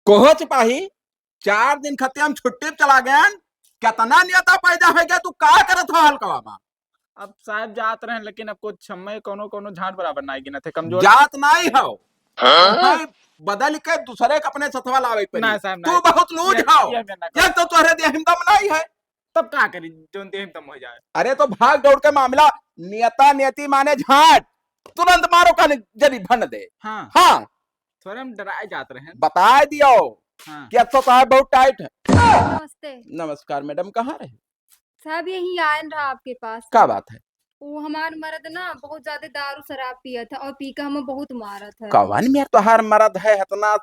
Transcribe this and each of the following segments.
Coho सिपाही 4 दिन खते हम छुट्टी पे चला गया कितना नियता पैदा हो गया तू का करत हो हलकवा में। अब साहब जात रहे लेकिन अब कुछ समय कोनो कोनो झाट बराबर ना गिना थे कमजोर जात नहीं हो भाई बदल के दूसरे के अपने सथवा लावे पे ना साहब तू बहुत लूज हो ये तो तोहरे देह में दम नहीं है। तब का करी जोन देह में दम हो जाए। अरे तो भाग दौड़ के मामला नियता नियति माने झाट तुरंत मारो का जरी भन दे। हाँ हाँ थोड़े हम डराए जात रहे हैं। बता दियो हाँ। कि अच्छा साहब बहुत टाइट है। नमस्ते नमस्कार मैडम कहाँ रहे साहब, यही आयन रहा आपके पास। क्या बात है। वो हमार मर्द ना बहुत ज्यादा दारू शराब पिया था और पी के हमें बहुत मारा था। कवन में तोहार मर्द है इतना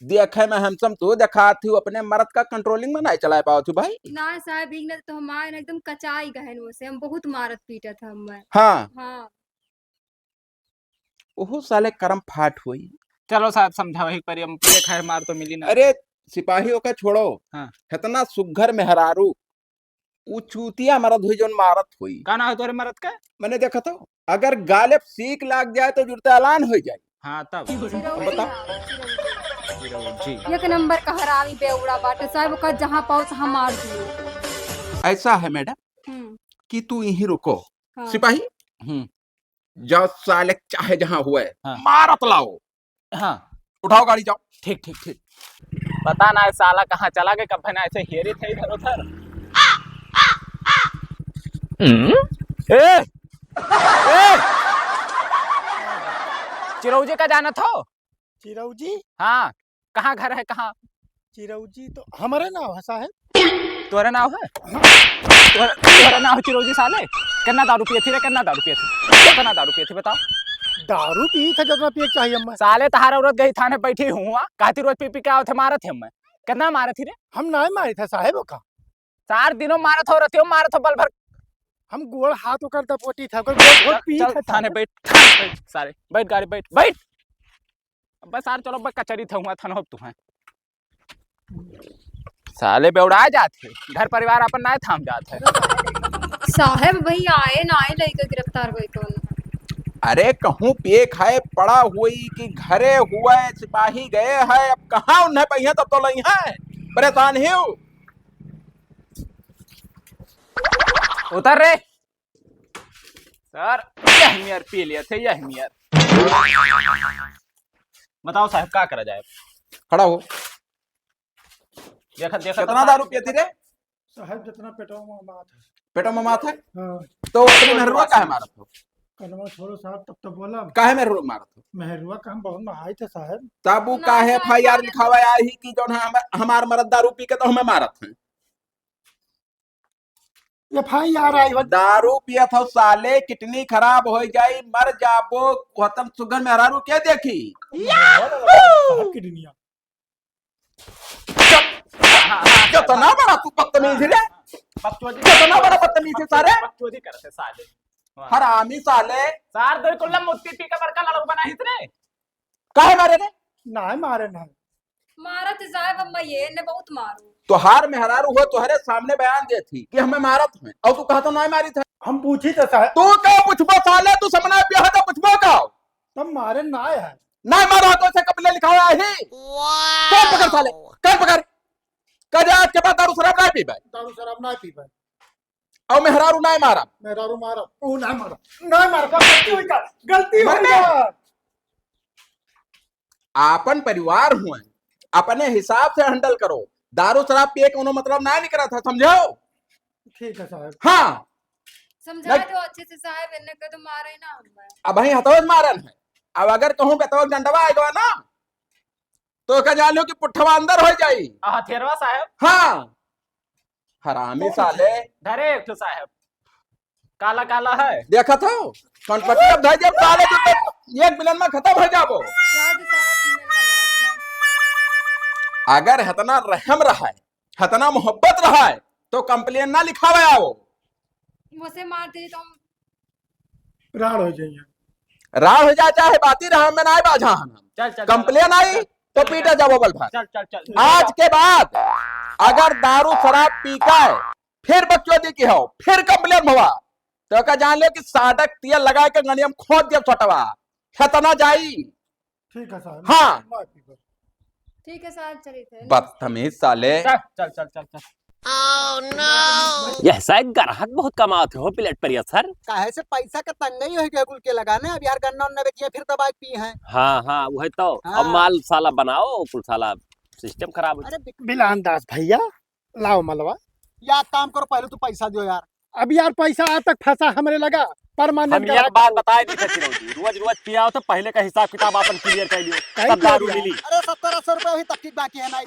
देखे में हमसम तू देखा थी अपने मर्द का कंट्रोलिंग में नहीं चला पाओ तू भाई। ना साहब एक ने तो हमारे एकदम कचाई गहन वो से हम बहुत मारत पीटा था हमें। हाँ हाँ ओहो साले कर्म फाट हुई। चलो साहब समझाओ एक पर हम पूरे खैर मार तो मिली ना। अरे सिपाहियों का छोड़ो हाँ। इतना सुघर मेहरारू ऊ चूतिया मर्द हुई जो मारत हुई का ना हो तोरे मरद का। मैंने देखा था अगर गालिब सीख लाग जाए तो जुड़ता ऐलान हो जाए। हाँ तब बता जी एक नंबर का हरामी बेउड़ा बाटे साहब का जहाँ पाओ तहाँ मार दियो। ऐसा है मैडम हम्म, कि तू यहीं रुको। हाँ। सिपाही जाओ साले चाहे जहां हुए हाँ। मारत लाओ। हाँ उठाओ गाड़ी जाओ। ठीक ठीक ठीक। पता ना है साला कहाँ चला गया कब ना ऐसे हेरे थे इधर उधर। ए! ए! चिरौजी का जाना था। चिरौजी हाँ कहाँ घर है कहाँ। चिरौजी तो हमारे नाम है साहब। तोरा नाव है तोरा नाव है चिरौजी साले। कितना दारू पिए थी रे कितना दारू पिए थी कितना दारू पिए थी बताओ। दारू पी था जितना पिए चाहिए हमें। साले तहारा औरत गई थाने बैठी हुआ कहती रोज पी पी के आओ थे मारे थे हमें कितना मारे थी रे। हम नहीं मारे था साहब का। 4 दिनों मारत हो रही हो मारत हो बल भर। हम गोड़ हाथ होकर दपोटी था गोड़ पी चल था थाने बैठ सारे बैठ गाड़ी बैठ बस सारे चलो बस कचरी था हुआ थाना तू है साले बेउड़ा जाते घर परिवार अपन ना थाम जाते साहब भाई आए ना आए लड़का गिरफ्तार हुए कौन। अरे कहूँ पिए खाए पड़ा हुई कि घरे हुआ सिपाही गए है अब कहाँ उन्हें पहिया तब तो नहीं है परेशान ही हूँ। उतर रे सर यही मियर पी लिए थे यही मियर। बताओ साहब क्या करा जाए। खड़ा हो। देखा कितना दारू पिए थी रे साहब जितना पेटों में बात है। पेटो में माथा हाँ तो अपने मेहरुआ काहे मारत हो कलमा छोड़ो साहब तब तो बोला काहे मेहरुआ मारत हो मेहरुआ का हम बहुत महाई थे साहब। तब वो ना, काहे ना, एफआईआर ना, लिखावा आई कि जो हमार मर्द दारू पी के तो हमें मारत है। एफआईआर आई दारू पिया था साले किडनी खराब हो जाई मर जाबो खत्म सुगर मेहरारू क्या देखी। साहब की दुनिया कितना बड़ा तू बदतमीज रे कितना बड़ा बदतमीज है सारे बकचोदी करते साले हरामी साले सार दो कुल्ला मुट्ठी पी के बड़का लड़ू बना हित रे। काहे मारे रे नहीं मारे नहीं मारत साहब अब मैं ये ने बहुत मारू। तुहार मेहरारू हो तुहरे सामने बयान दे थी कि हमें मारत है और तू कहता नहीं मारी था। हम पूछी थे साहब तू क्या पूछबो साले तू समना ब्याह तो पूछबो का तब मारे ना है नहीं मारा तो ऐसे कपड़े लिखा हुआ है ही कौन पकड़ साले कौन पकड़ कद आज के बाद दारू शराब नहीं पीबे दारू शराब नहीं पी पाए और मेहरारू नहीं मारा मेहरारू मारा ओ नहीं मारा गलती हुई का गलती हुई मरने। का। आपन परिवार हुए अपने हिसाब से हैंडल करो दारू शराब पिए के उन्होंने मतलब नहीं निकला था समझो। ठीक है साहब। हाँ समझा दो अच्छे से साहब इन्ने के तो मारे ना हमें। अब वही हथौज मारन है अब अगर कहूँ बेतौज डंडवा आएगा ना तो क्या जान लो कि पुट्ठवा अंदर हो जाई। हथेरवा साहब हाँ हरामी साले धरे एक ठो साहब काला काला है देखा था कनपटी अब धर जब साले तो एक मिलन में खत्म हो जाबो। राज साहब मिलना बात अगर हतना रहम रहा है हतना मोहब्बत रहा है तो कंप्लेन ना लिखावे आओ ना मुझसे मारते तो हम राड़ हो जाइए राह हो जा चाहे बाती रहा में ना बाझा हम चल चल कंप्लेन आई तो पीटा जाबो बल भाई। चल चल चल आज के बाद अगर दारू शराब पी के फिर बकचोदी की हो फिर कंप्लेन हुआ तो का जान लो कि साडक तिया लगा के गणियम खोद दिया छोटवा खतना जाई। ठीक है साहब हाँ। नहीं पी पाए। ठीक है साहब, चलिए थे। बदतमीज साले। चल चल चल चल चल। यह शायद ग्राहक बहुत कमाते हो प्लेट पर सर। काहे से पैसा का तंगई है कुल के लगाने। अब यार गन्ना उन्ना बेचिए फिर दवाई पी है। हाँ हाँ वही तो। हाँ। अब माल साला बनाओ कुल साला सिस्टम खराब हो। अरे बिलान दास भैया लाओ मलवा। यार काम करो, पहले तू पैसा दो यार। अब यार पैसा आज तक फंसा हमरे लगा परमानेंट। हम एक बात बताए दी थे चिरौंजी, रोज रोज पिया तो पहले का हिसाब किताब अपन क्लियर कर लियो तब दारू मिली। अरे 1700 रुपए अभी तक की बाकी है ना।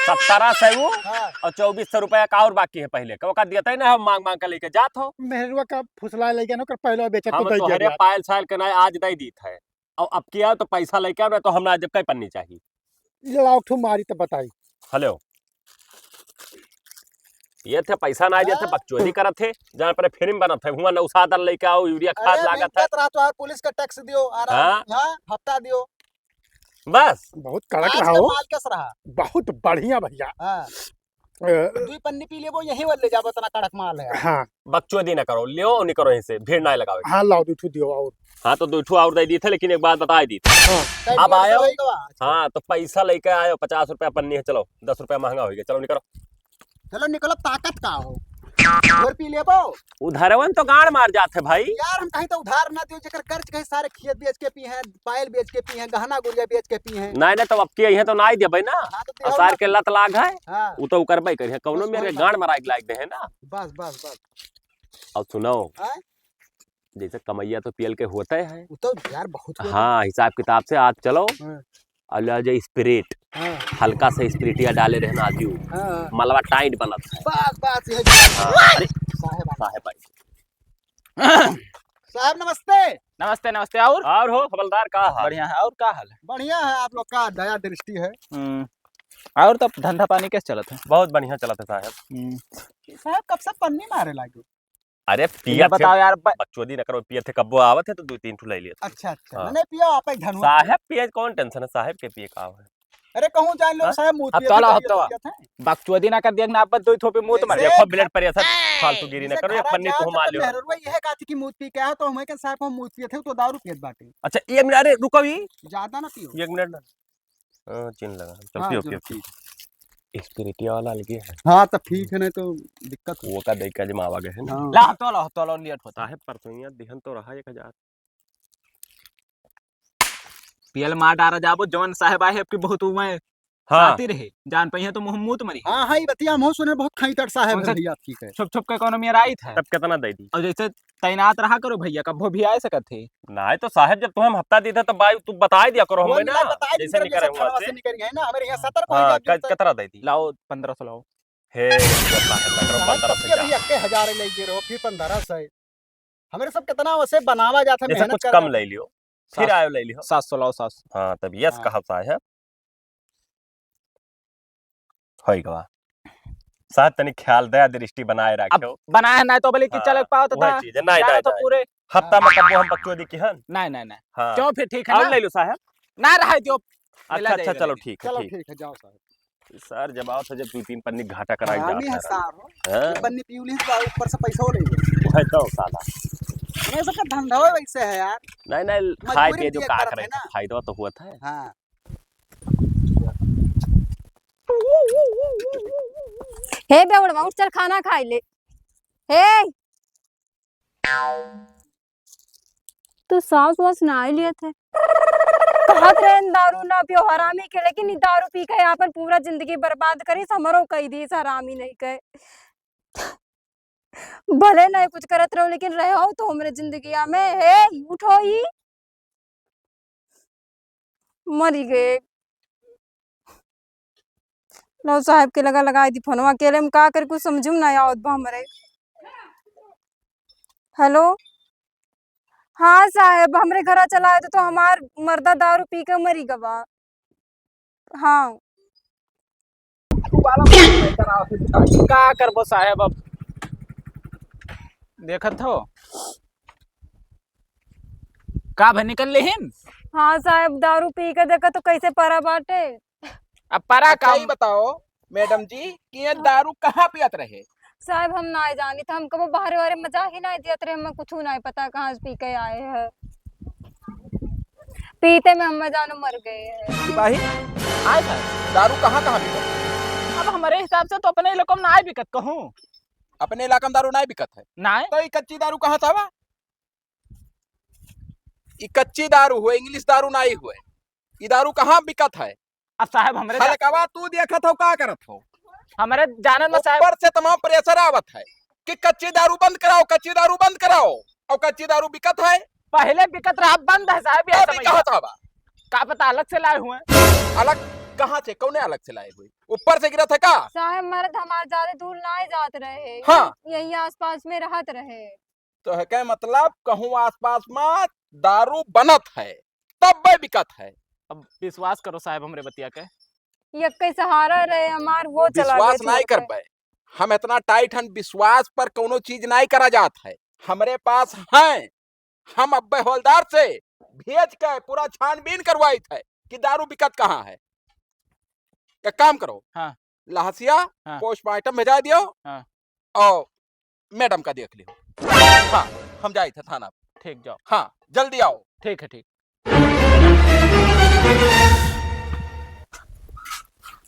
1700 हाँ। और 2400 रुपया का और बाकी है पहले का वो देता ही ना। हम मांग मांग के लेके जात हो। मेहरुआ का फुसला लेके ना कर पहले बेचत हम तो तो दई हरे पायल साल के ना आज दई दी है और अब किया तो पैसा लेके आओ ना तो हमरा जब कई पन्नी चाहिए। ये लाओ ठू मारी तो बताई। हेलो ये थे पैसा ना दिए थे बकचोदी करत थे जहाँ पर फिल्म बनत है हुआ नौसादर लेके आओ यूरिया खाद लागत है। रहा तो यार पुलिस का टैक्स दियो आराम। हाँ हफ्ता दियो बस। बहुत कड़क आज रहा का हो। माल कैसा रहा? बहुत बढ़िया भैया। हाँ। दुई पन्नी पी ले वो यही वाले ले जाबो तना कड़क माल है। हाँ बकचोदी ना करो लियो नहीं करो इनसे भीड़ ना लगाओ। हाँ लाओ दूठू दियो और। हाँ तो दूठू और दे दी थे लेकिन एक बात बता दी थी। हाँ। अब आयो। हाँ तो पैसा लेके आयो 50 रुपया पन्नी है। चलो 10 रुपया महंगा हो गया। चलो निकलो चलो निकलो ताकत का हो और पी लेबो। उधारवन तो गाड़ मार जाते भाई। यार हम कहीं तो उधार ना दियो जेकर कर्ज कहीं सारे खेत बेच के पी हैं, पायल बेच के पी हैं, गहना गुड़िया बेच के पी हैं। नहीं नहीं तो अब के यही तो ना दे भाई ना। हाँ, तो सार के लत लाग है। हाँ। वो तो करबे करिए कौनो मेरे गाड़ मारा के लायक दे है ना। बस बस बस। और सुनो हाँ? जैसे कमैया तो पीएल के होता है। वो तो यार बहुत। हाँ हिसाब किताब से आज चलो और स्पिरिट हल्का सा स्पिरिटिया डाले रहना आजू। मलवा टाइट बनत है। बस बस ये। अरे साहब साहब भाई साहब नमस्ते। नमस्ते नमस्ते। और हो हवलदार का हाल? बढ़िया है। और का हाल है? बढ़िया है। आप लोग का दया दृष्टि है। और तब धंधा पानी कैसे चलत है? बहुत बढ़िया चलत है साहब। साहब कब से पन्नी मारे लागे? अरे पिया बताओ यार बकचोदी न करो। पिए थे कब्बो आवत है तो 2-3 ठू ले लिए। अच्छा अच्छा मैंने पिया आप एक धनु साहब पिए कौन टेंशन है साहब के पिए का है। अरे कहूं जान लो साहब मुंह अब तो बकचोदी ना कर दिया ना अब दो थोपे मुंह तुम्हारे। देखो ब्लेड पर ऐसा फालतू गिरी न करो। एक पन्नी तो हम आ लियो। मेहरुआ यह कहती कि मुंह पी के आया तो हमें के साहब हम मुंह पिए थे तो दारू पियत बाटे। अच्छा 1 मिनट। अरे रुको भी ज्यादा ना पियो। 1 मिनट ना चिन लगा। चल पियो पियो। स्पिरिटिया वाला लगे है। हाँ तो ठीक है नहीं तो दिक्कत वो का देख के जमावा गए है ना। ला तो लेट होता है। परसों दिहन तो रहा 1000 पीएल मार डारा जाबो जवन साहब आए आपकी बहुत मैं हाँ आती रहे जान पहिया तो मुंह मुंह मरी। हाँ हाँ ये बतिया हम सुने बहुत खाईतर साहब है भैया ठीक है। छुप छुप के कोनो मेरा आई था तब कितना दे दी। और जैसे तैनात रहा करो भैया कब भी आए सकत थे। नहीं तो साहब जब तुम्हें हफ्ता दी था तो भाई तू बता दिया करो हमें ना जैसे नहीं करे हुआ से निकल गए ना हमारे यहां सतर्क हो गया। कितना दे दी? लाओ 1500 लाओ। हे साहब 1500 अभी 1000 ले गे रहो फिर 1500 हमारे सब कितना वैसे बनावा जाता है। कुछ कम ले लियो फिर आयो ले लियो। 700 लाओ 700। हां तब यस कहा साहब होई गवा साहब तनी ख्याल दया दृष्टि बनाए रखो। बनाए ना तो बोले कि चल पाओ तो वही चीज नहीं तो पूरे हफ्ता में कब हम बकचोदी की हन। नहीं हां क्यों फिर ठीक है ना ले लो साहब ना रहा दियो। अच्छा चलो ठीक है ठीक है जाओ साहब। सर जब आओ तो जब 2-3 पन्नी घाटा कराई जाता है सर। हां पन्नी पीउली तो ऊपर से पैसा ले लो। है तो साला ये सब का धंधा वैसे है यार। नहीं खाए पिए जो का करे फायदा तो हुआ था। हां हे बेवड़वा उठ चल खाना खाई ले। हे तू सास वास ना ही लिए थे कहत रहे दारू ना पियो हरामी के लेकिन इ दारू पी के अपन पूरा जिंदगी बर्बाद करी हमरो कही दी हरामी नहीं कहे। भले नहीं कुछ करत रहो लेकिन रहो तो हमरे जिंदगी में। हे उठो ही मरी गए। लो साहब के लगा दी फोनवा अकेले में का कर कुछ समझूम ना आवत बा हमरे। हेलो हाँ साहब हमरे घर चला आए तो हमार मर्दा दारू पी के मरी गवा। हाँ का करबो साहब अब देखत हो का भे निकल लेहिन। हाँ साहब दारू पी के देखा तो कैसे परा बाटे। अब परा का ही बताओ मैडम जी कि ये दारू कहाँ पियत रहे? साहब हम ना जानी था हम कबो बाहर वारे मजा ही नहीं दिया हमें कुछ नहीं पता कहाँ से पी के आए हैं। पीते में हम जानो मर गए हैं। सिपाही हाँ साहब। दारू कहाँ कहाँ बिकत? अब हमारे हिसाब से तो अपने इलाकों में ना बिकत कहूँ। अपने इलाका में दारू नहीं बिकत है ना तो ये कच्ची दारू कहाँ था बा? ये कच्ची दारू हुए, इंग्लिश दारू नहीं हुए। ये दारू कहाँ बिकत है? अब साहब हमरे हलकवा तू देखत हो का करत हो? हमारे जानन में साहब ऊपर से तमाम प्रेशर आवत है कि कच्ची दारू बंद कराओ, कच्ची दारू बंद कराओ, और कच्ची दारू बिकत है। पहले बिकत रहा, बंद है साहब। ये अभी कहाँ था बा? का पता अलग से लाए हुए हैं। अलग कहाँ से? कौने अलग से लाए हुए? ऊपर से गिरा था का? साहब मर्द हमारे ज्यादा दूर ना ही जात रहे। हाँ। यही आसपास में रहत रहे। तो है क्या मतलब कहूँ आसपास में दारू बनत है तब वह बिकत है। अब विश्वास करो साहब हमरे बतिया के। ये कई सहारा रहे हमार, वो चला विश्वास गया नहीं छोड़ कर पाए हम। इतना टाइट हम विश्वास पर कोनो चीज नहीं करा जात है। हमरे पास है, हम अब्बे हवलदार से भेज के पूरा छानबीन करवाई थे कि दारू बिकत कहाँ है। एक काम करो, हाँ। लहसिया हाँ। पोस्टमार्टम भेजा दियो। हाँ। और मैडम का देख लियो। हाँ, हम जाए थे थाना। ठीक जाओ। हाँ जल्दी आओ। ठीक है ठीक।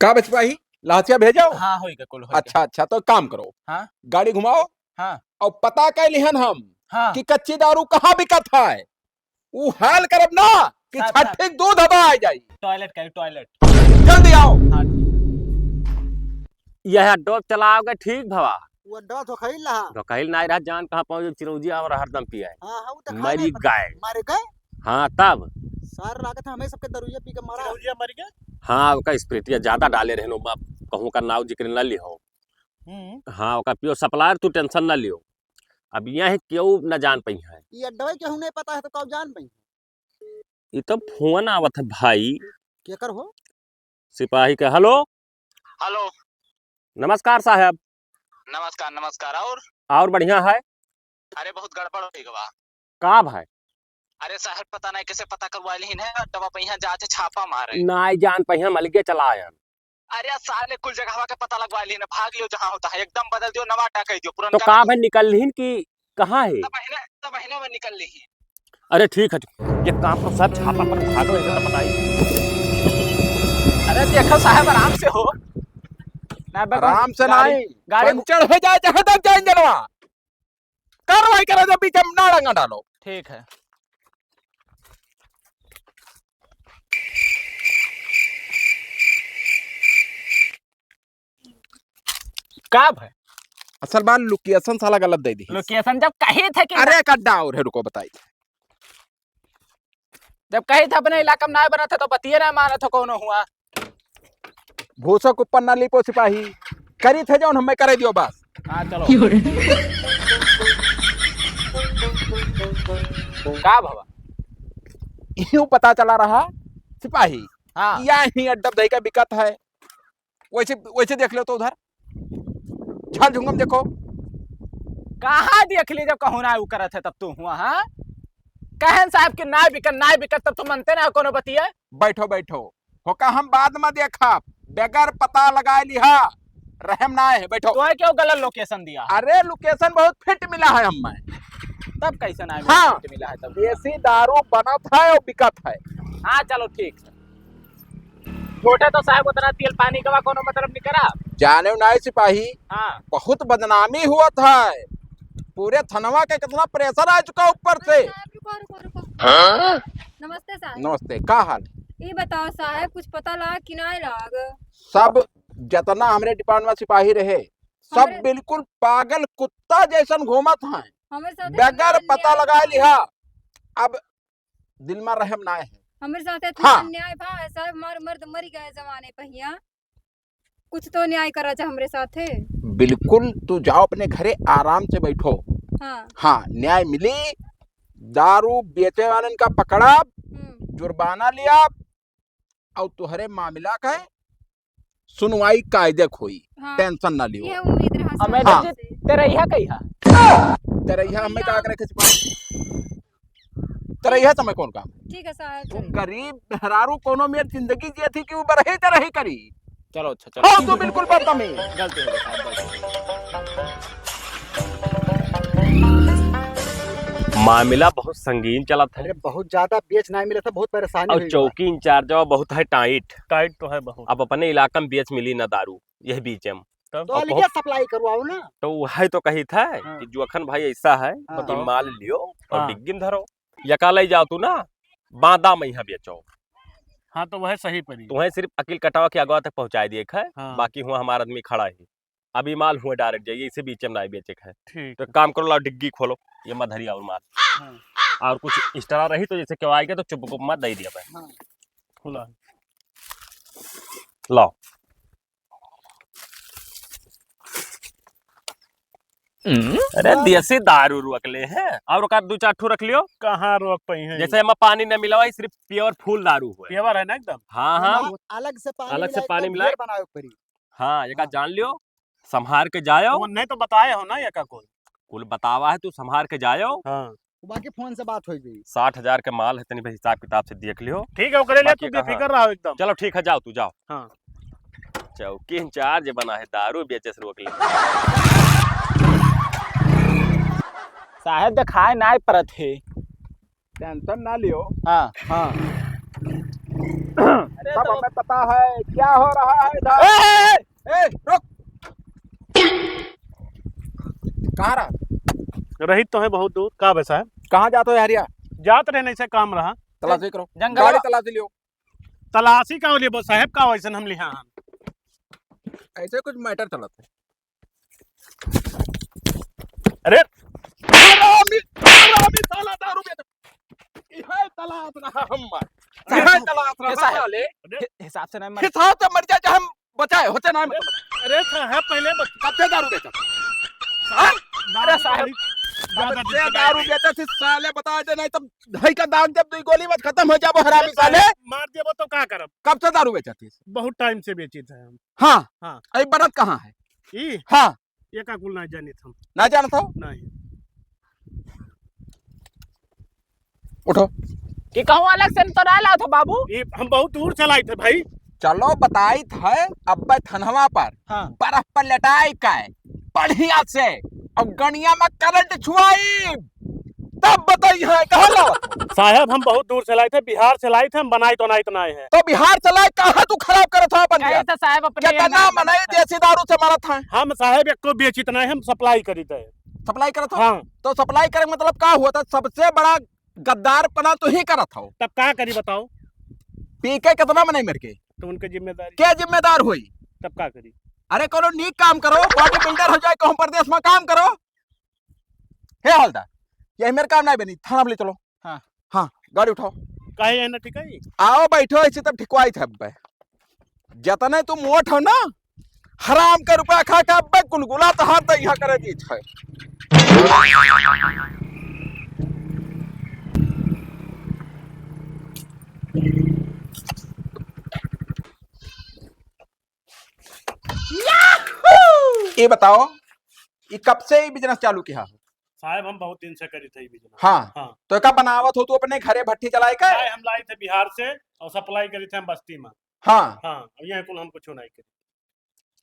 का बचपाही लहसिया भेजो। हाँ होइगा कुल होइगा। अच्छा अच्छा तो काम करो, हाँ। गाड़ी घुमाओ हाँ। और पता कर लिहन हम हाँ। कि कच्ची दारू कहाँ बिकत है। वो हाल करब ना कि साहब, छठे दूध हवा आ जाई। टॉयलेट का टॉयलेट। जल्दी आओ। हाँ। यह डोब चलाओगे ठीक भवा? वो डॉ तो खइल रहा। तो कहिल नहीं रहा जान कहाँ पहुंच चिरौजी और हरदम पिया है। हां हां वो तो मरी गाय। मारे गए हाँ तब सार लागत हमें सबके दरुइया पी के मारा। दरुइया मर गए। हाँ ओका स्प्रिटिया ज्यादा डाले रहनो बाप कहूँ का नाव जिक्र न लिहो। हाँ ओका पियो सप्लायर तू टेंशन न लियो। अब यहाँ क्यों न जान पई है। ये अड्डा के हुने पता है तो कब जान पई। ये तो फोन आवत है भाई। के कर हो? सिपाही के। Hello hello. नमस्कार साहब। नमस्कार नमस्कार। और बढ़िया है? अरे बहुत गड़बड़ हो गई बा। का भाई? अरे साहब पता नहीं कैसे पता करवा ली है, दवा पहिया जाते छापा मारे। नहीं जान पहिया मलिके चला आया। अरे साले कुल जगह के पता लगवा ली है, भाग लियो जहाँ होता है एकदम बदल दियो, नवा टाक दियो तो पुराना। का भाई निकल लीन की कहाँ है? तब महीने में निकल ली। अरे ठीक है ये काम तो सब छापा पर भागो ऐसे तो बताइए। अरे देखो साहब आराम से हो। आराम से गाड़ी- नहीं, गाड़ी पंचर हो जाए जहाँ तक जाए जनवा। कार्रवाई करे जब बीच में नारंगा डालो। ठीक है। का भाई असल बात लोकेशन साला गलत दे दी। लोकेशन जब कही थे कि अरे एक अड्डा और है, रुको बताई। जब कही थे अपने इलाका में ना बना था तो बतिये ना मारा था कौन हुआ। भूसक ऊपर ना लिपो सिपाही करी थे जो हमें करे दियो बस। हाँ चलो। का बाबा यूं पता चला रहा सिपाही। हाँ यही अड्डा दही का बिकत है। वैसे वैसे देख लो तो उधर छल झुंगम देखो। कहाँ देख ली जब कहूँ ना उ करत है तब तू हुआ। हाँ कहन साहब के ना बिकत तब तू मनते ना कोनो बतिया। बैठो बैठो होका हम बाद में देखा बगैर पता लगाए लिहा रहम ना है। बैठो। तो क्यों गलत लोकेशन दिया? अरे लोकेशन बहुत फिट मिला है हमें। तब कैसे ना हाँ। मिला है तब? देसी दारू बनत है और बिकत है। हाँ चलो ठीक है। छोटे तो साहब उतना तेल पानी का कोनो मतलब नहीं करा। जाने नहीं सिपाही हाँ बहुत बदनामी हुआ था। पूरे थनवा के कितना प्रेशर आ चुका ऊपर से। रुको रुको रुको। नमस्ते साहब। नमस्ते, का हाल? ये बताओ साहब कुछ पता लगा कि नहीं लाग? सब जितना हमारे डिपार्टमेंट में सिपाही रहे सब हमरे- बिल्कुल पागल कुत्ता जैसन घूमत हैं हमारे साथ बगैर पता लगाए लिहा। अब दिल में रहम ना है। हमारे साथ इतना हाँ। अन्याय भा है साहब। हमारे मर्द मरी गए जमाने पहिया। कुछ तो न्याय करा जा हमरे साथे। बिल्कुल तू जाओ अपने घरे आराम से बैठो। हाँ। हाँ न्याय मिली। दारू बेचे वालन का पकड़ा, जुर्माना लिया और तुहरे मामला का सुनवाई कायदे खोई। हाँ। टेंशन ना लियो। ये उम्मीद रहा हमें साहब तो से। तेरा यह कही है। तरैया हमें क्या करे के सिपाही? तरैया समय कौन काम? ठीक है साहब तू चलो। गरीब मेहरारू कोनो मेरी जिंदगी जी थी कि वो बरहे तरही करी। चलो अच्छा चलो। हाँ तू बिल्कुल बदतमीज। गलती हो गई साहब, गलती हो गई। मामला बहुत संगीन चलत है अरे बहुत ज्यादा बेच नहीं मिला था, बहुत परेशानी और हुई बा। चौकी इंचार्ज बहुत है टाइट। टाइट तो है बहुत। अब अपने इलाका में बेच मिली ना दारू, यह बीच में तब तो और अलगे सप्लाई करवाओ ना। तो वही तो कही था हाँ। कि जोखन भाई ऐसा है हाँ। कि माल लियो और हाँ। डिग्गी में धरो, यका ले जाओ तू ना बांदा में यहाँ बेचो, हाँ तो वह सही पड़ी। तुम्हें सिर्फ अकील कटावा के अगवा तक पहुंचा दिए है। हाँ। बाकी हुआ हमारा आदमी खड़ा है, अभी माल हुए डायरेक्ट जाइए, इसे बीच में ना बेचे है। ठीक तो एक काम करो, लाओ डिग्गी खोलो, ये मत धरिया और माल। हाँ। और कुछ एक्स्ट्रा रही तो जैसे क्यों आएगा तो चुप गुप मत दे दिया भाई। हाँ। खुला। लाओ अरे देसी दारू रख ले हैं और ओका दो चार ठो रख लियो। कहाँ रोक पाई है? जैसे हमें पानी न मिला हुआ, सिर्फ प्योर फूल दारू हुआ। पेवर है ना एकदम। हाँ हाँ अलग से पानी अलग से मिलाए पानी तब मिलाए। ढेर बनावे पड़ी। हाँ, ये जान लियो, संभार के जायो। तो नहीं तो बताए हो ना ये का कुल। कुल बतावा है, तू संभार के जायो। हाँ बाकी फोन से बात हो गई। 60,000 के माल है, तनी भाई हिसाब किताब से देख लियो। ठीक है, वो करे ले, बाकी तू कहाँ? बेफिक्र रहो एकदम। चलो ठीक है, जाओ तू जाओ। हाँ। चौकी इंचार्ज बना है, दारू बेचे से रोक ले। साहेब दिखाए ना परत है। टेंशन ना लियो। हाँ हाँ सब हमें पता है क्या हो रहा है इधर। ए, रुक। कहाँ रहा? रही तो है बहुत दूर। का वैसा है? कहाँ जाते हो हरिया? जात रहने से काम रहा। तलाशी करो, जंगल गाड़ी तलाशी लियो। तलाशी का लिए साहेब का वैसे हम लिहा। ऐसे कुछ मैटर चलत है। अरे साला दारू बेच इहे तलाश रहा हमर। इहे तलाश रहा साले। हिसाब से नहीं हिसाब से मर जाए चाहे हम बचाए होते ना मतलब। अरे साहब पहले कब से दारू बेचा? अरे साहब कब से दारू बेचा थी साले, बता दे, नहीं तब ढाई का दाग जब दुई गोली बच खत्म हो जाबो हरामी साले। मार दिया तो क्या करब? कब से दारू बेचा थी? बहुत टाइम से बेची थे हम। हाँ हाँ। अरे बरत कहाँ है? ई हाँ ये का कुल नहीं जानी हम। ना जानता हो? नहीं उठो। कि कहूँ अलग से तो ना लाओ था बाबू। ये हम बहुत दूर चलाए थे भाई। चलो बताई था अब्बे थनवा पर। हाँ। बर्फ पर लटाई का है बढ़िया से, अब गनिया में करंट छुआई, तब बताइए कहाँ लाओ? साहब हम बहुत दूर चलाए थे, बिहार से लाए थे हम, बनाई तो नहीं है। तो बिहार चलाए कहाँ तू खराब करत था अपन कहे तो साहब अपने कितना मनाई देसी दारू से मारा था? हम साहब एक को बेची तो नहीं, हम सप्लाई करी थे। सप्लाई करत था? हाँ। तो सप्लाई करे मतलब क्या हुआ था? सबसे बड़ा गद्दार पना तो ही करत था। तब क्या करी बताओ? पी के कितना मनाई मेरे के? तो उनके जिम्मेदारी। क्या जिम्मेदार हुई? तब क्या करी? अरे करो नीक काम करो, बॉडी बिल्डर हो जाए, कहूँ प्रदेश में काम करो। हे हवलदार, यही मेरे काम नहीं बनी, थाना ले चलो। हाँ। हाँ गाड़ी उठाओ। कहे है ना ठीक है। आओ बैठो, ऐसे तब ठिकवाई थे अब्बे। जतने तुम मोट हो ना, हराम के रुपया खा के अब्बे गुलगुला तो हाथ यहाँ करे दी है। ये बताओ, ये कब से ही बिजनेस चालू किया हो? साहब हम बहुत दिन से करी थे बिजनेस। हाँ, हाँ। तो का बनावत हो तू अपने घरे भट्टी चलाए का? चाय हम लाए थे बिहार से और सप्लाई करी थे हम बस्ती में। हाँ हाँ यहाँ कुल हम कुछ नहीं करी।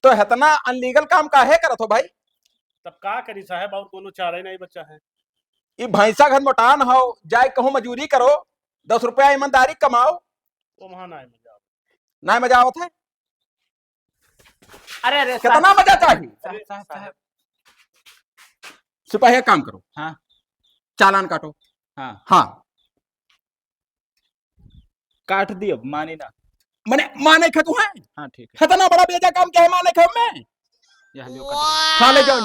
तो इतना अनलीगल काम काहे करत हो भाई? तब का करी साहब, और कोनो चारा ही नहीं बचा है। ये भैंसा घर मोटान हो जाए, कहूँ मजूरी करो, 10 रुपया ईमानदारी कमाओ, वो वहाँ नहीं मजा। ना मजा आवत है? अरे अरे कितना मजा चाहिए? साहब सिपाही एक काम करो। हाँ। चालान काटो। हाँ। हाँ काट दियो, मानी ना। मने माने खे तू है? हाँ ठीक है। इतना बड़ा बेजा काम क्या है माने खे मैं? यह लियो हाँ ले जाओ।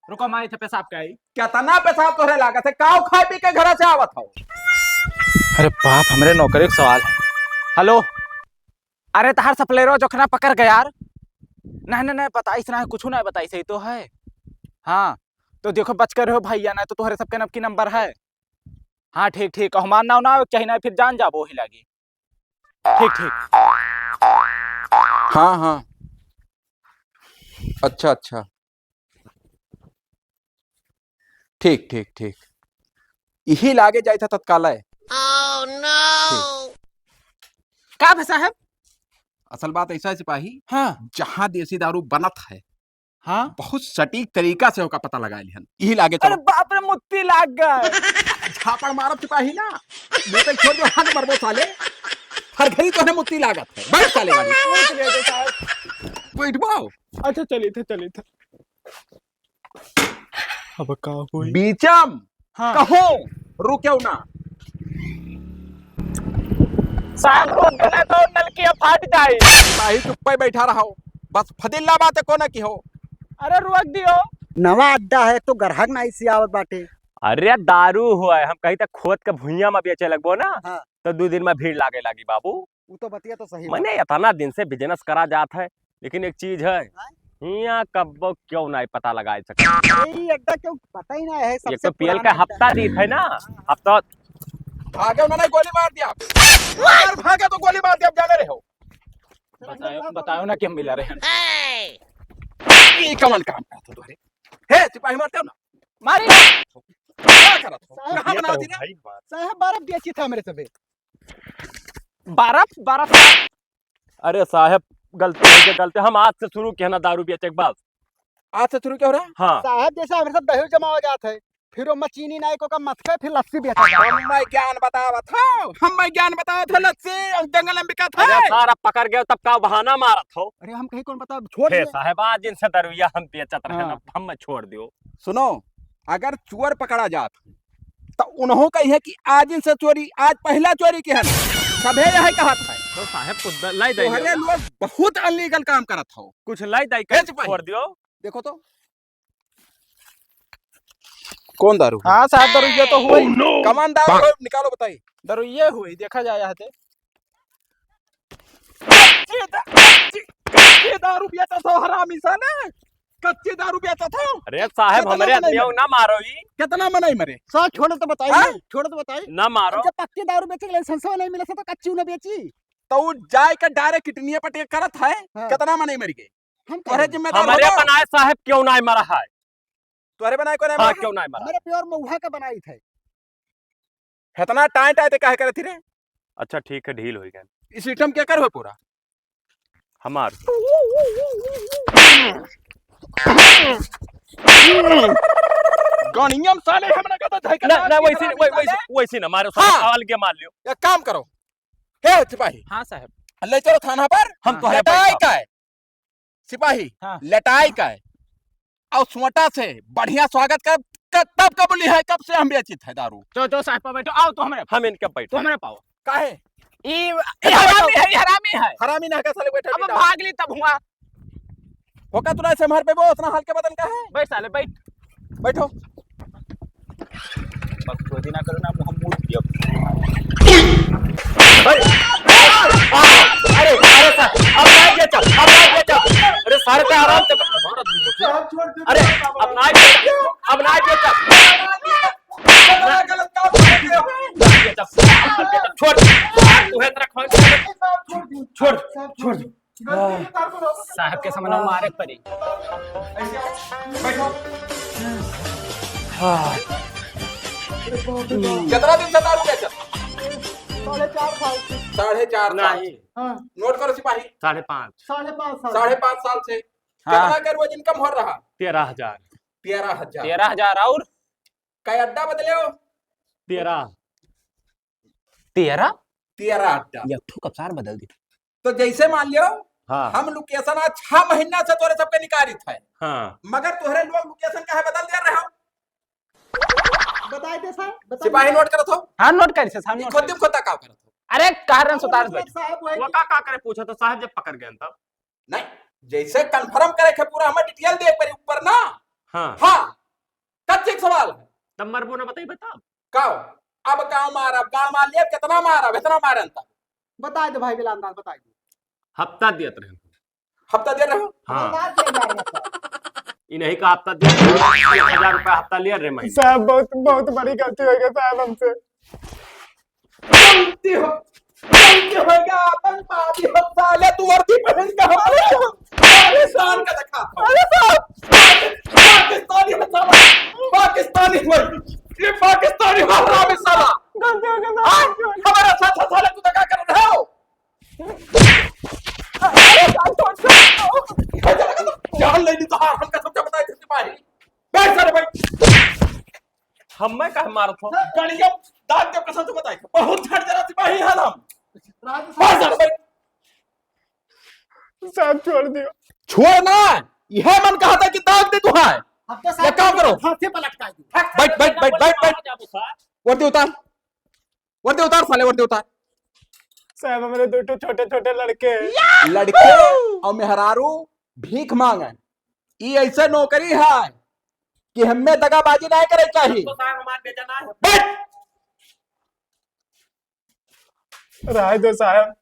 रुको, मारी थे पेशाब का ही। कितना पैसा तोहरे लागत है? काव खाए पी के घर से आवत हो? अरे बाप, हमरे नौकर एक सवाल है। हेलो, अरे तहार सप्लायरो जोखना पकड़ गया यार। नहीं बताइस ना, कुछ नहीं बताइस, ही तो है। हाँ तो देखो बच कर रहो भैया, ना तो तुम्हारे सबके नब की नंबर है। हाँ ठीक ठीक, हमार नाव ना चाहिए ना, फिर जान जाबो ही लगी। ठीक ठीक। हाँ हाँ अच्छा अच्छा ठीक ठीक ठीक, यही लागे जाए था तत्काल है। का है साहब? असल बात ऐसा है सिपाही, हाँ जहाँ देसी दारू बनत है, हाँ बहुत सटीक तरीका से ओका पता लगा लिहन, यही लागे अरे चलो। बाप रे, मुत्ती लाग गए। झापड़ मारब सिपाही ना बोतल छोड़ दो हाथ मरबो साले हर घड़ी तो है मुत्ती लागत है बैठ साले गाड़ी पूछ लिए थे साहब। बैठबो अच्छा चलिए थे अब का हुई बीचम हाँ कहो रुक्यो ना साहब रोक देना तो नलकी फाट जाए। सिपाही चुप पे बैठा रहा हो बस फदिल्ला बात को ना की हो अरे रोक दियो। नवा अड्डा है तो ग्राहक ना इसी आवत बाटे। अरे दारू हुआ है हम कहीं तक खोद के भुइया में बेचे लगबो ना हाँ। तो 2 दिन में भीड़ लागे लगी बाबू। वो तो बतिया तो सही मैंने इतना दिन से बिजनेस करा जात है लेकिन एक चीज है यहाँ कब क्यों नहीं पता लगा सके। यही अड्डा क्यों पता ही ना है एक तो पीएल का हफ्ता दी है ना हफ्ता भागे उन्होंने गोली मार दिया अगर भागे तो गोली मार दिया अब जाने रहे हो बताओ ना कि हम मिला रहे हैं। ये कमन काम करते तुम्हारे हे सिपाही मारते हो ना मारी क्या करत हो कहां बना दी ना साहब बर्फ बेची था मेरे सबे। बर्फ अरे साहब गलती है गलती हम आज से शुरू किया ना दारू बेचे के बाद। आज से शुरू क्या हो रहा है हाँ साहब जैसे हमारे सब दही जमा हो जाता है फिर वो मचीनी नायकों का मत फिर लस्सी बेचा जाता है। मैं ज्ञान बतावा था हम मैं ज्ञान बतावा था लस्सी जंगल में बिका था अरे सारा पकड़ गए तब का बहाना मारा हो। अरे हम कहीं कौन बता छोड़ हे दिए। साहब आज इनसे दरुइया हम बेचत रहे हाँ। ना हम छोड़ दियो। सुनो अगर चोर पकड़ा जात तो उन्हों कही है कि आज इनसे चोरी आज पहला चोरी के है सभे यह कहत है तो साहब कुछ लाई दे तोहरे लोग बहुत अनलीगल काम करत हो कुछ लाई दे हे सिपाही। छोड़ दियो। देखो तो कौन दारू हाँ साहब दरुइया तो हुई कमान दारू निकालो बताइए दरुइये हुई देखा जाए यहाँ से। कच्चे दारू बेचा था हरामी साले कच्चे दारू बेचा था अरे साहब कितना हमारे बनाई आदमियों ना मारो ही कितना मनाई मरे साहब छोड़ो तो बताइए हाँ? छोड़ो तो बताइए ना मारो। जब पक्की दारू बेचे लाइसेंस नहीं मिला था तो कच्ची ना बेची। तो वो जाए का डायरेक्ट कितनी पटे करत है हाँ। कितना मनाई मर गए हम तोहरे जिम्मेदार हमारे हो बनाए साहब क्यों ना मरा है। तोहरे बनाए को नहीं हाँ मरा क्यों ना मरा। हमारे प्योर महुआ का बनाई थे। इतना टाइट आए काहे करे थी रे अच्छा ठीक है ढील हो गया इस सिस्टम क्या कर हो पूरा हमार गणियम साले हमरा कहता था कि ना वैसे ना मारो हाँ। सवाल के मार लियो। एक काम करो हे सिपाही हाँ साहब ले चलो थाना पर हम हाँ। तो है लटाई का है सिपाही हाँ। लटाई का है और सोटा से बढ़िया स्वागत कर तब कब बोली है कब से हम बेचित है दारू तो साहब पर बैठो आओ तो हमारे हम इनके बैठे तो हमारे पाओ काहे ये हरामी है हरामी ना का साले बैठे अब भाग ली तब हुआ। होका तुरा से मार पे वो उतना हाल के बदन का है बैठ साले बैठ बैठो बस खोदी ना करो ना हम मूड दियो। अरे अरे सर अब ना बेचो अब ना बेचो। अरे सारे पे आराम से अरे अब ना बेचो अब ना बेचो गलत काम कर रहे हो छोड़ तू है तेरा छोड़ छोड़ साहब के सामने मारे पड़ी। कितना दिन से दारू बेचत 4.5 नहीं नोट करो सिपाही 5.5 5.5 साल से कितना का रोज इनकम हो रहा 13,000 13,000 13,000 और कई अड्डा बदले हो 13 13 13 अड्डा यथो कपसार बदल दी। तो जैसे मान लियो हाँ हम लोकेशन आज 6 महीना से तोरे सबके निकालित है हाँ मगर तोहरे लोग लोकेशन काहे बदल दे रहे हो बताए दे साहब सिपाही नोट करत हो हाँ नोट कर से साहब नोट खुद खोता का करत हो अरे कारण सुतार बैठ साहब वो है वो का करे पूछा तो साहब जब पकड़ गए तब नहीं जैसे कंफर्म करे के पूरा हमें डिटेल दे पर ऊपर ना हाँ हां कच्चे सवाल है तब मरबो ना बताई बता काओ अब गांव मारा गांव मार लिया कितना मारा इतना मारे अंत बताए दे भाई बिलांदाज बताए दे हफ्ता दियत रहे हफ्ता दे रहे हो हाँ दिया जा रहा था। इन्हीं का हफ्ता दिया 1,000 रुपया हफ्ता लिया रे महीने साहब बहुत बड़ी गलती हो गई साहब हमसे। गलती हो गया आतंकवादी हो साले तू वर्दी पहन के हमारे पाकिस्तान का दिखा अरे साहब पाकिस्तानी हो साला पाकिस्तानी हो ये पाकिस्तानी हो हरामी साला गलती हो गई हमारा साथ साले तू क्या कर रहे हो जान ले ली तो हम का सबका बताए थे सिपाही बैठ सारे बैठ हमें कह मारत हो गाड़िया दाग जब कसम से बताई बहुत झट जरा सिपाही हाल हम राजू बस भाई साहब छोड़ दियो। छोड़ ना यह मन कहा था कि दाग दे तू है अब तो ये काम करो। फांसी पर लटका दो। बैठ बैठ बैठ बैठ बैठ वर्दी उतार साले वर्दी उतार साहब हमारे दो छोटे छोटे लड़के हैं। लड़के और मेहरारू भीख मांगे ई ऐसे नौकरी है कि हमें दगाबाजी नहीं करे चाहिए तो साहब हमारे बेचना है बैठ राय दो साहब।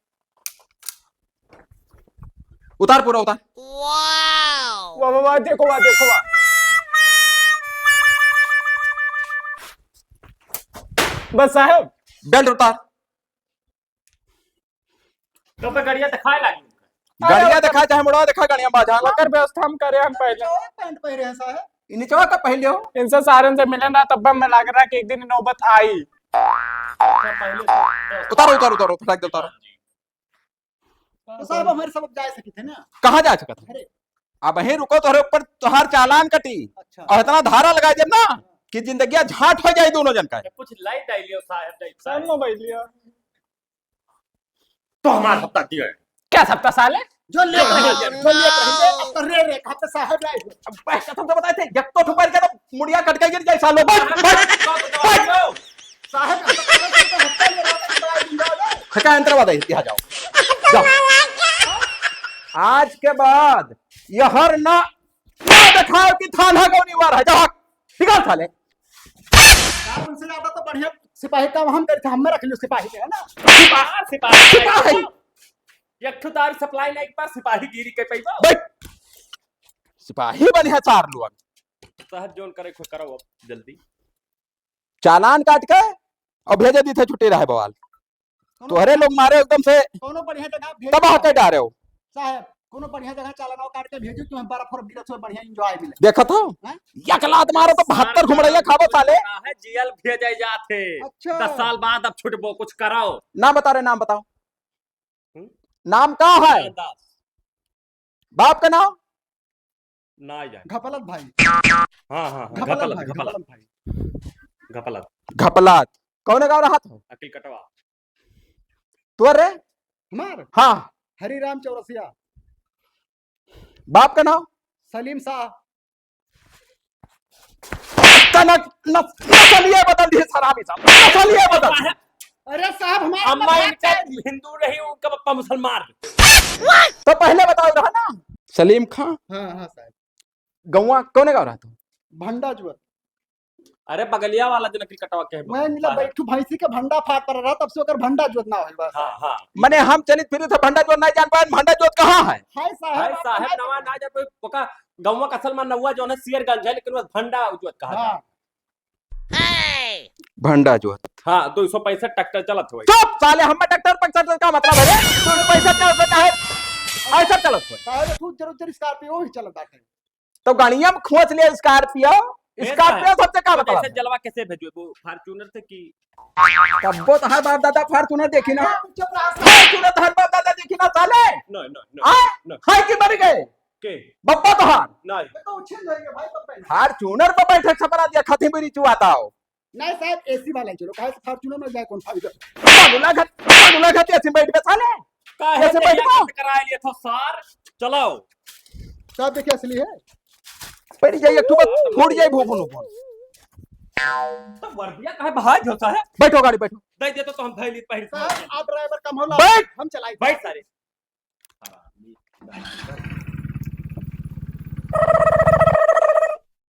उतार पूरा उतार वाह देखो वाह। बस साहब बेल्ट उतार तो पे गाड़ियां दिखाए लगी गाड़ियां दिखा चाहे मुड़ा दिखा गाड़ियां बाजा अगर व्यवस्था हम करे हम पहले पैंट पहरे हैं साहब। नीचवा का पहन लियो इनसे सारन से मिले ना तब मैं लग रहा कि एक दिन नौबत आई। उतारो उतारो उतारो फटाक दे उतारो तो साहब हमारे सब जा सके थे ना। कहाँ जा चुका था अरे अब वहीं रुको तोहरे ऊपर तुहार चालान कटी अच्छा और इतना धारा लगा जब ना कि जिंदगी झाट हो जाए दोनों जन का कुछ लाइट आई लियो साहब सब मोबाइल लिया। तो हमारा हफ्ता दिया है क्या सप्ताह साले जो ले रहे अब तो रे रे खाते साहब लाए अब पैसा तुमसे बताए थे जब तो ठुकर के तो मुड़िया कट के गिर जाए सालों बैठ साहब हफ्ता ले रहा खका अंतरवाद है यहाँ जाओ आज के बाद यह हर ना दिखाओ कि थाना को निवार है जाओ निकाल साले साहब उनसे ज्यादा तो बढ़िया सिपाही काम हम करते हम रख लियो सिपाही के है ना। सिपाही एक ठुदारी सप्लाई नहीं के पास सिपाही गिरी के पैसा बैठ सिपाही बने हैं चार लोग साहब जोन करे खो करो अब जल्दी चालान काट के और भेजे दी थे छुट्टी रहे बवाल तोहरे लोग मारे एकदम से कोनो बढ़िया जगह भेज तबाह कर डारे हो साहब कोनो बढ़िया जगह चालाना काट के भेजो कि हम बर्फ और गिरत से बढ़िया एंजॉय मिले। देखा था हैं? यकलात मारो तो 72 घुमड़ैया खाबो साले है जेल भेजे जाते अच्छा 10 साल बाद अब छुटबो कुछ कराओ नाम बता रहे नाम बताओ हम्म? नाम का है बाप का नाम ना जाए घपलत भाई हाँ घपलत भाई घपलत भाई घपलत घपलात कौन गाँव रहा था अकिल कटवा तू रे हमार हाँ हरिराम चौरसिया बाप का नाम सलीम शाह नस्लिए बदल दिए सराबी साहब नस्लिए बदल अरे साहब हमारा अम्मा इनका हिंदू रही उनका पप्पा मुसलमान तो पहले बताओ रहा ना सलीम खान हाँ हाँ साहब गौवा कौन गाँव रहा था भंडा जुआ अरे बगलिया वाला जो नकली कटवा के मैं मिला बैठू भैंसी के भंडा फाट पर रहा तब से ओकर भंडा जोत ना होई बस। हाँ मैंने हम चलित फिर थे भंडा जोत नहीं जान पाए भंडा जोत कहाँ है हाय भाई साहब साहब नवा ना जा कोई पोका गौवा का असल में नवा जो है सियरगंज है लेकिन वो भंडा जो कहा हाँ भंडा जोत हाँ 265 ट्रैक्टर चलत हुआ चुप साले हम ट्रैक्टर पंक्चर का मतलब है तू पैसा क्या होता है ऐसा चलत हो साहब तू जरूर स्कॉर्पियो ही चलत बाटे। तो गाड़िया में खोच लिया स्कॉर्पियो स्कॉर्पियो सबसे का मतलब कैसे जलवा कैसे भेजो वो फॉर्च्यूनर से की तब वो तो हर बाप दादा फॉर्च्यूनर देखी ना चुप रहा फॉर्च्यूनर तो हर बाप दादा देखी ना साले नो नो नो आए नो हाय की मर गए के बप्पा तो हार नहीं तो उछल जाएंगे भाई तब पहले फॉर्च्यूनर पर बैठे छपरा दिया खती मेरी चुआता हो नहीं साहब एसी वाला ही चलो काहे फॉर्च्यूनर में जाए कौन फायदा। बागुला घट ऐसे बैठ के साले काहे ऐसे से बैठ जाओ। करा लिए था सर चलो सब देखिए असली है। पड़ी जाइए एक ठुक फूट जाए भूफुन भूफुन तो वर्दिया काहे भाई होता है बैठो गाड़ी बैठो दे दे तो हम धैली पहले साहब आप ड्राइवर कम होला बैठ हम चलाए बैठ सारे